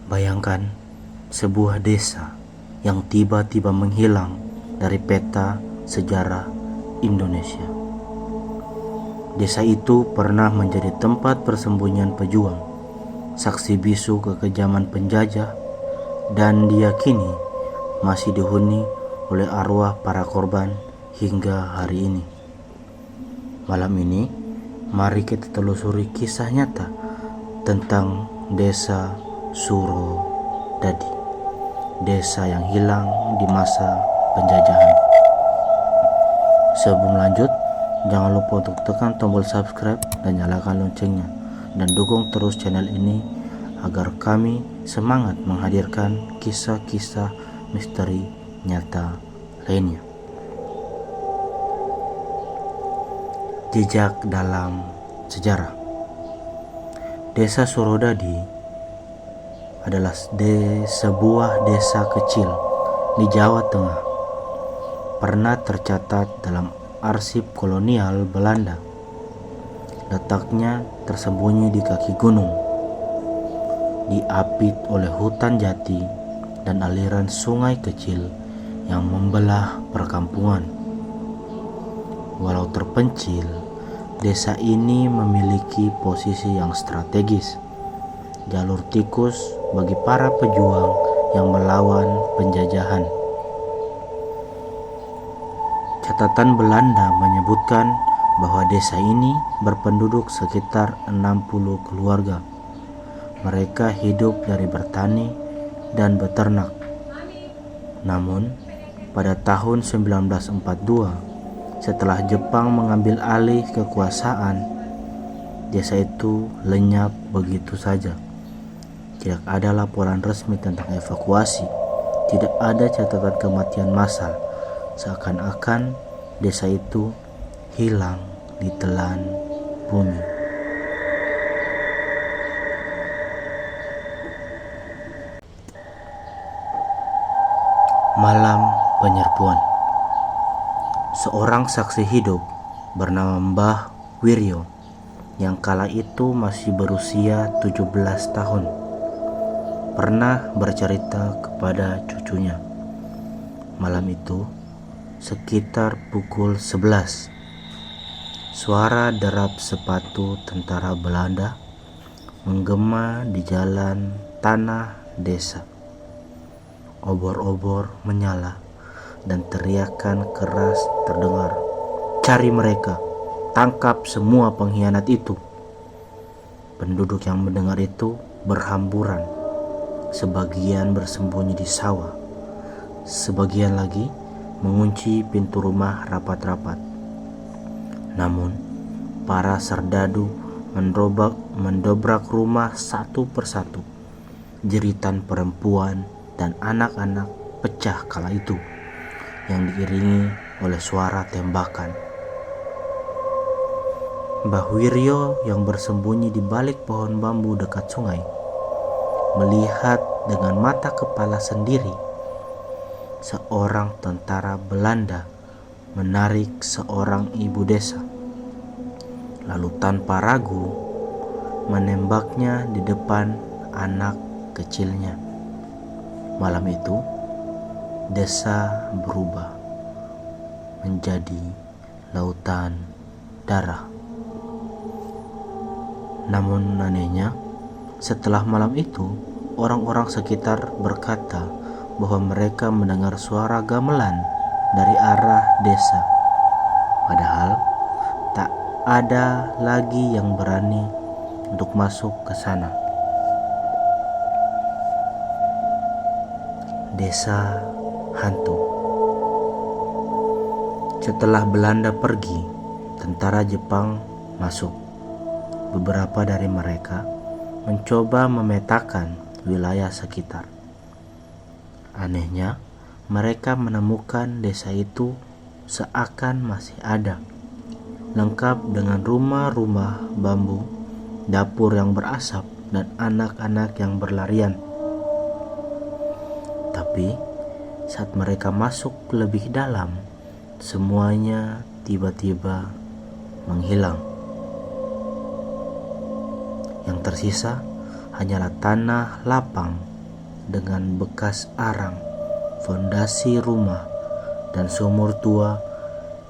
Bayangkan sebuah desa yang tiba-tiba menghilang dari peta sejarah Indonesia. Desa itu pernah menjadi tempat persembunyian pejuang, saksi bisu kekejaman penjajah, dan diyakini masih dihuni oleh arwah para korban hingga hari ini. Malam ini, mari kita telusuri kisah nyata tentang Desa Surodadi, desa yang hilang di masa penjajahan. Sebelum lanjut, jangan lupa untuk tekan tombol subscribe dan nyalakan loncengnya, dan dukung terus channel ini agar kami semangat menghadirkan kisah-kisah misteri nyata lainnya. Jejak dalam sejarah. Desa Surodadi adalah sebuah desa kecil di Jawa Tengah. Pernah tercatat dalam arsip kolonial Belanda. Letaknya tersembunyi di kaki gunung, diapit oleh hutan jati dan aliran sungai kecil yang membelah perkampungan. Walau terpencil, desa ini memiliki posisi yang strategis, jalur tikus bagi para pejuang yang melawan penjajahan. Catatan Belanda menyebutkan bahwa desa ini berpenduduk sekitar 60 keluarga. Mereka hidup dari bertani dan beternak. Namun, pada tahun 1942, setelah Jepang mengambil alih kekuasaan, desa itu lenyap begitu saja. Tidak ada laporan resmi tentang evakuasi, tidak ada catatan kematian massal, seakan-akan desa itu hilang ditelan bumi. Malam penyerbuan. Seorang saksi hidup bernama Mbah Wiryo yang kala itu masih berusia 17 tahun pernah bercerita kepada cucunya. Malam itu sekitar pukul 11, suara derap sepatu tentara Belanda menggema di jalan tanah desa. Obor-obor menyala dan teriakan keras terdengar, "Cari mereka, tangkap semua pengkhianat itu." Penduduk yang mendengar itu berhamburan. Sebagian bersembunyi di sawah, sebagian lagi mengunci pintu rumah rapat-rapat. Namun, para serdadu mendobrak rumah satu persatu. Jeritan perempuan dan anak-anak pecah kala itu, yang diiringi oleh suara tembakan. Mbah Wiryo yang bersembunyi di balik pohon bambu dekat sungai melihat dengan mata kepala sendiri seorang tentara Belanda menarik seorang ibu desa, lalu tanpa ragu menembaknya di depan anak kecilnya. Malam itu desa berubah menjadi lautan darah. Namun anehnya, setelah malam itu, orang-orang sekitar berkata bahwa mereka mendengar suara gamelan dari arah desa. Padahal tak ada lagi yang berani untuk masuk ke sana. Desa hantu. Setelah Belanda pergi, tentara Jepang masuk. Beberapa dari mereka mencoba memetakan wilayah sekitar. Anehnya, mereka menemukan desa itu seakan masih ada, lengkap dengan rumah-rumah bambu, dapur yang berasap, dan anak-anak yang berlarian. Tapi saat mereka masuk lebih dalam, semuanya tiba-tiba menghilang. Yang tersisa hanyalah tanah lapang dengan bekas arang, fondasi rumah, dan sumur tua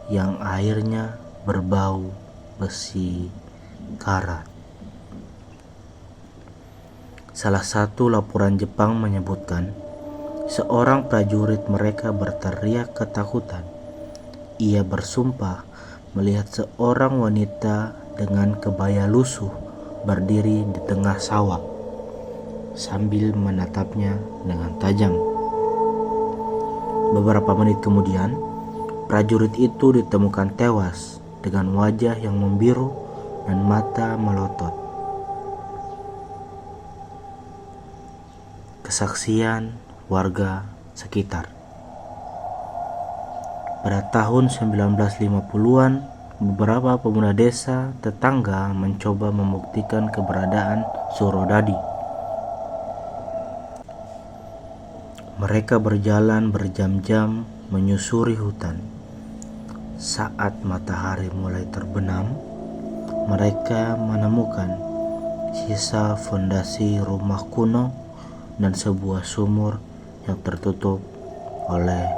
yang airnya berbau besi karat. Salah satu laporan Jepang menyebutkan seorang prajurit mereka berteriak ketakutan. Ia bersumpah melihat seorang wanita dengan kebaya lusuh berdiri di tengah sawah sambil menatapnya dengan tajam. Beberapa menit kemudian, prajurit itu ditemukan tewas dengan wajah yang membiru dan mata melotot. Kesaksian warga sekitar. Pada tahun 1950-an, beberapa pemuda desa tetangga mencoba membuktikan keberadaan Surodadi. Mereka berjalan berjam-jam menyusuri hutan. Saat matahari mulai terbenam, mereka menemukan sisa fondasi rumah kuno dan sebuah sumur yang tertutup oleh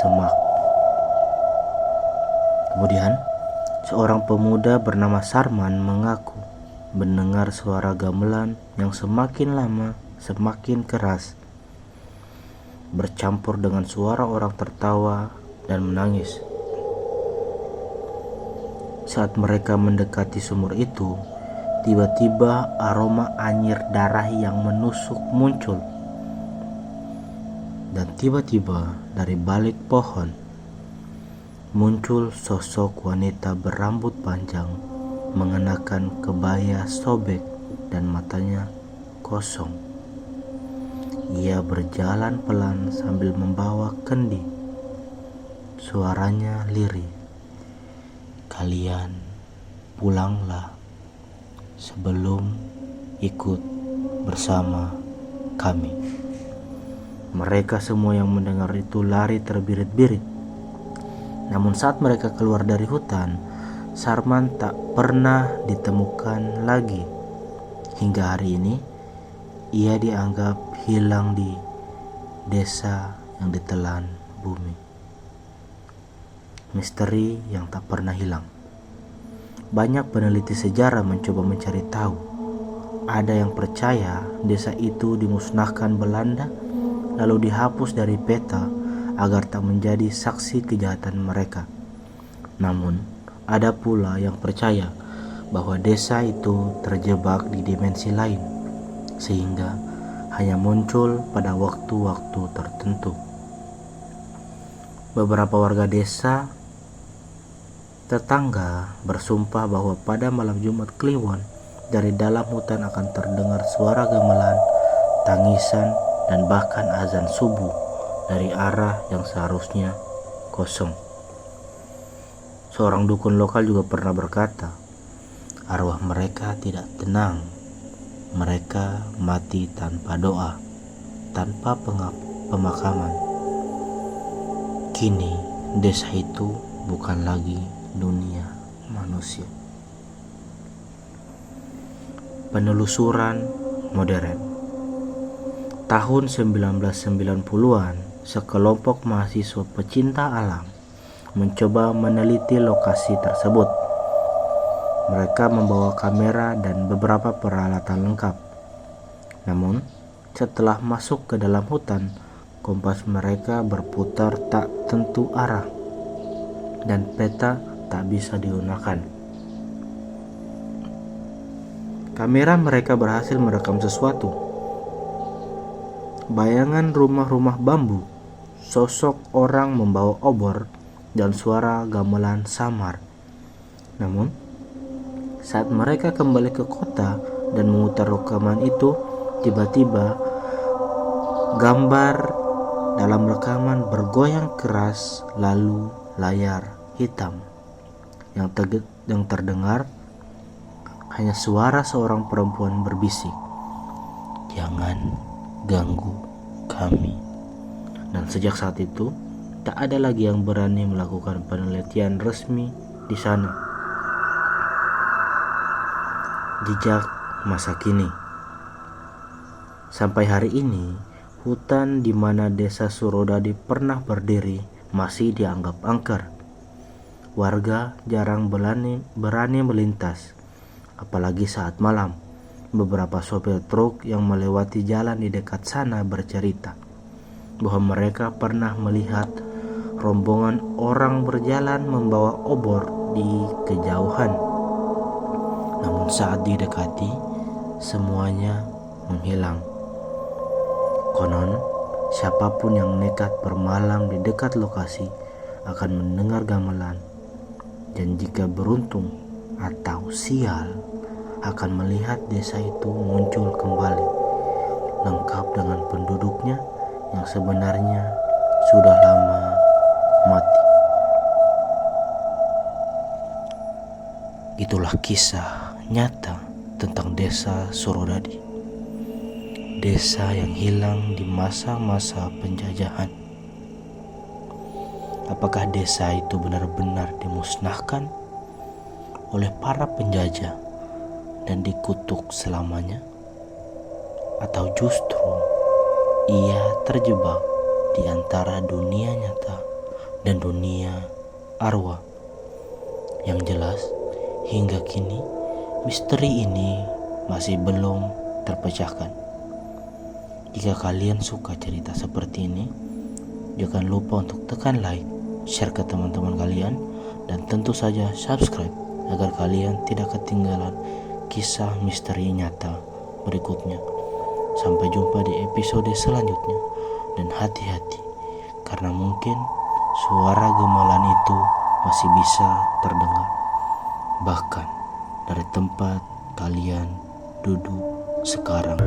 semak. Kemudian, seorang pemuda bernama Sarman mengaku mendengar suara gamelan yang semakin lama semakin keras, bercampur dengan suara orang tertawa dan menangis. Saat mereka mendekati sumur itu, tiba-tiba aroma anyir darah yang menusuk muncul. Dan tiba-tiba dari balik pohon muncul sosok wanita berambut panjang mengenakan kebaya sobek dan matanya kosong. Ia berjalan pelan sambil membawa kendi. Suaranya lirih. "Kalian pulanglah sebelum ikut bersama kami." Mereka semua yang mendengar itu lari terbirit-birit. Namun saat mereka keluar dari hutan, Sarman tak pernah ditemukan lagi. Hingga hari ini, ia dianggap hilang di desa yang ditelan bumi. Misteri yang tak pernah hilang. Banyak peneliti sejarah mencoba mencari tahu. Ada yang percaya desa itu dimusnahkan Belanda lalu dihapus dari peta agar tak menjadi saksi kejahatan mereka. Namun, ada pula yang percaya bahwa desa itu terjebak di dimensi lain, sehingga hanya muncul pada waktu-waktu tertentu. Beberapa warga desa tetangga bersumpah bahwa pada malam Jumat Kliwon, dari dalam hutan akan terdengar suara gamelan, tangisan, dan bahkan azan subuh dari arah yang seharusnya kosong. Seorang dukun lokal juga pernah berkata, arwah mereka tidak tenang. Mereka mati tanpa doa, tanpa pemakaman. Kini desa itu bukan lagi dunia manusia. Penelusuran modern. Tahun 1990-an, sekelompok mahasiswa pecinta alam mencoba meneliti lokasi tersebut. Mereka membawa kamera dan beberapa peralatan lengkap. Namun, setelah masuk ke dalam hutan, kompas mereka berputar tak tentu arah dan peta tak bisa digunakan. Kamera mereka berhasil merekam sesuatu. Bayangan rumah-rumah bambu, sosok orang membawa obor, dan suara gamelan samar. Namun, saat mereka kembali ke kota dan memutar rekaman itu, tiba-tiba gambar dalam rekaman bergoyang keras, lalu layar hitam. Yang terdengar hanya suara seorang perempuan berbisik, "Jangan ganggu kami." Dan sejak saat itu, tak ada lagi yang berani melakukan penelitian resmi di sana. Jejak masa kini. Sampai hari ini, Hutan di mana desa Surodadi pernah berdiri masih dianggap angker. Warga jarang berani melintas, apalagi saat malam. Beberapa sopir truk yang melewati jalan di dekat sana bercerita bahwa mereka pernah melihat rombongan orang berjalan membawa obor di kejauhan. Namun saat didekati, semuanya menghilang. Konon, siapapun yang nekat bermalam di dekat lokasi akan mendengar gamelan, dan jika beruntung atau sial akan melihat desa itu muncul kembali, lengkap dengan penduduknya yang sebenarnya sudah lama mati. Itulah kisah nyata tentang desa Surodadi, desa yang hilang di masa-masa penjajahan. Apakah desa itu benar-benar dimusnahkan oleh para penjajah dan dikutuk selamanya? Atau justru ia terjebak di antara dunia nyata dan dunia arwah? Yang jelas, hingga kini misteri ini masih belum terpecahkan. Jika kalian suka cerita seperti ini, jangan lupa untuk tekan like, share ke teman-teman kalian, dan tentu saja subscribe agar kalian tidak ketinggalan kisah misteri nyata berikutnya. Sampai jumpa di episode selanjutnya, dan hati-hati karena mungkin suara gemelan itu masih bisa terdengar bahkan dari tempat kalian duduk sekarang.